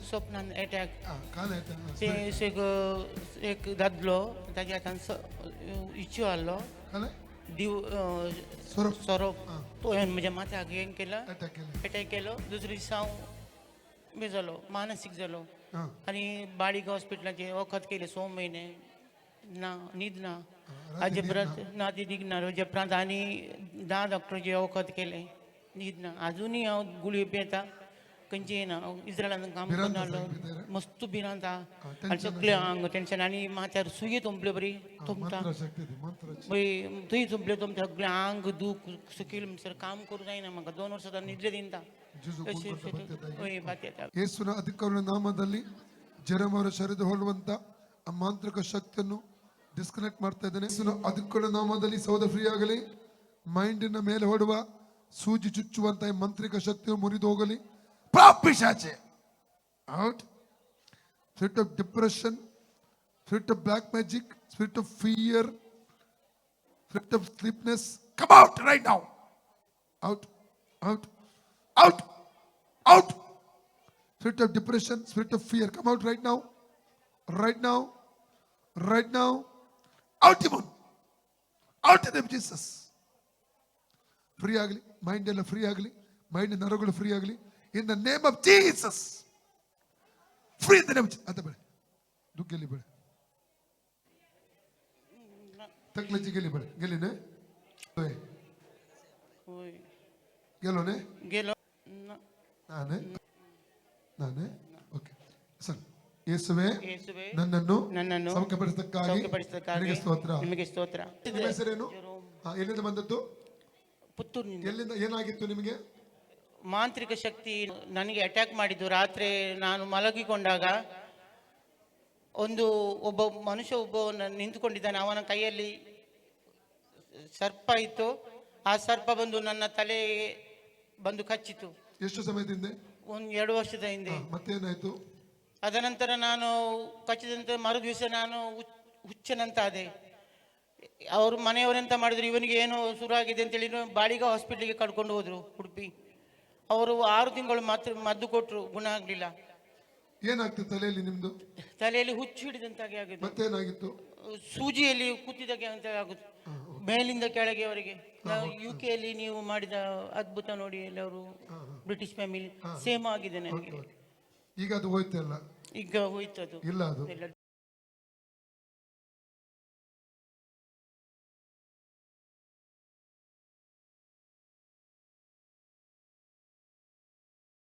स्वप्नात अटॅक काल येतं ते एक दादलो ताच्या हातान इच्यू आसलो काल दिव स्वरूप सोरोप तो हांवें म्हज्या माथ्याक हें केला अटॅक केलं अटॅक केलो दुसरे दिसा हांव बी जालो मानसीक जालो हां आनी बाळीग हॉस्पिटलाचे वखद केले 6 म्हयने ना न्हीद ना हाजे न्हीद परत ना ती दिगना हाजे उपरांत आनी 10 डॉक्टराचे वखद केले न्हीद ना आजुनूय हांव गुळयो पियेता खंयची येना इस्रायलान काम भिरांत करून आसा आसलो भितर मस्त भिरांत आनी tension सगळें हांग टेन्शन आनी माथ्यार सुये तुंपल्यो बरी तुमता मंत्रशक्ती ती मंत्राची थंय तुंपल्यो तुमच्या सगळें आंग दूख सुकील म्हणसर काम करूं जायना म्हाका 2 वर्सां निद्रे दिनता ಜುಜು ಕೂತ್ಕೊಂಡ हय बात्येता ಯೇಸುವಿನ ಅಧಿಕಾರದ ನಾಮದಲ್ಲಿ ಜೆರೆಮರ ಶರೀರ ಹೊರಡುವಂತ ಆ ಮಾಂತ್ರಿಕ ಶಕ್ತಿಯನ್ನು ಡಿಸ್ಕನೆಕ್ಟ್ ಮಾಡ್ತಾ ಇದ್ದೇನೆ ಯೇಸುವಿನ ಅಧಿಕಾರದ ನಾಮದಲ್ಲಿ ಸೌದ ಫ್ರೀ ಆಗಲಿ ಮೈಂಡಿನ ಮೇಲೆ ಹೊಡುವ ಸೂಜಿ ಚುಚ್ಚುವಂತ ಈ ಮಂತ್ರಿಕ ಶಕ್ತಿಯು ಮುರಿದು ಹೋಗಲಿ ಪ್ರಾಪಿಶಾಚೆ out spirit of depression spirit of black magic spirit of fear spirit of sleepiness come out right now out out out out spirit of depression spirit of fear come out right now right now right now out demon out in the name of Jesus free agli mind ella free agli mind ನರಗಳು free agli in the name of Jesus free in the name of ata bade dukkeli bade takla jigeli bade geline oy होय gelone गेलो ನಾನೇ okay sir ಯೇಸುವೇ ಯೇಸುವೇ ನನ್ನನ್ನು ಸೌಖ್ಯಪಡಿಸಕ್ಕಾಗಿ ನಿನಗೆ ಸ್ತೋತ್ರ ನಿಮಗೆ ಸ್ತೋತ್ರ ನಿಮ್ಮ ಹೆಸರೇನು ಎಲ್ಲಿಂದ ಬಂದದ್ದು ಪುತ್ತೂರಿನಿಂದ ಎಲ್ಲಿಂದ ಏನಾಗಿತ್ತು ನಿಮಗೆ ಮಾಂತ್ರಿಕ ಶಕ್ತಿ ನನಗೆ ಅಟ್ಯಾಕ್ ಮಾಡಿದ್ದು ರಾತ್ರಿ ನಾನು ಮಲಗಿಕೊಂಡಾಗ ಒಬ್ಬ ಮನುಷ್ಯ ನಿಂತುಕೊಂಡಿದ್ದಾನೆ ಅವನ ಕೈಯಲ್ಲಿ ಸರ್ಪ ಇತ್ತು ಆ ಸರ್ಪ ಬಂದು ನನ್ನ ತಲೆ ಬಂದು ಕಚ್ಚಿತು ಎಷ್ಟು ಸಮಯದಿಂದ 2 ವರ್ಷದ ಹಿಂದೆ ಮತ್ತೇನಾಯ್ತು ಅದನಂತರ ನಾನು ಕಚ್ಚಿದಂತೆ ಮರು ದಿವಸ ನಾನು ಹುಚ್ಚನಂತಾದೆ ಅವರು ಮನೆಯವರೆಂತ ಮಾಡಿದ್ರು ಇವನಿಗೆ ಏನೋ ಶುರು ಆಗಿದೆ ಅಂತೇಳಿ ಬಾಳಿಗ ಹಾಸ್ಪಿಟ್ಲಿಗೆ ಕರ್ಕೊಂಡು ಹೋದ್ರು ಉಡುಪಿ ಅವರು 6 ತಿಂಗಳು ಮಾತ್ರ ಮದ್ದು ಕೊಟ್ಟರು ಗುಣ ಆಗಲಿಲ್ಲ ಏನಾಗ್ತದೆ ತಲೆಯಲ್ಲಿ ನಿಮ್ದು ತಲೆಯಲ್ಲಿ ಹುಚ್ಚು ಹಿಡಿದಂತಾಗಿ ಆಗಿದೆ ಮತ್ತೇನಾಗಿತ್ತು ಸೂಜಿಯಲ್ಲಿ ಕೂತಿದಾಗೆ ಅಂತ ಆಗುತ್ತೆ ಮೇಲಿಂದ ಕೆಳಗೆವರೆಗೆ ಯುಕೆಯಲ್ಲಿ ನೀವು ಮಾಡಿದ ಅದ್ಭುತ ನೋಡಿ ಎಲ್ಲವರು ಬ್ರಿಟಿಷ್ ಫ್ಯಾಮಿಲಿ ಸೇಮ್ ಆಗಿದೆ ನನಗೆ ಈಗ ಅದು ಹೋಯ್ತಲ್ಲ ಈಗ ಹೋಯ್ತು ಅದು ಇಲ್ಲ ಅದು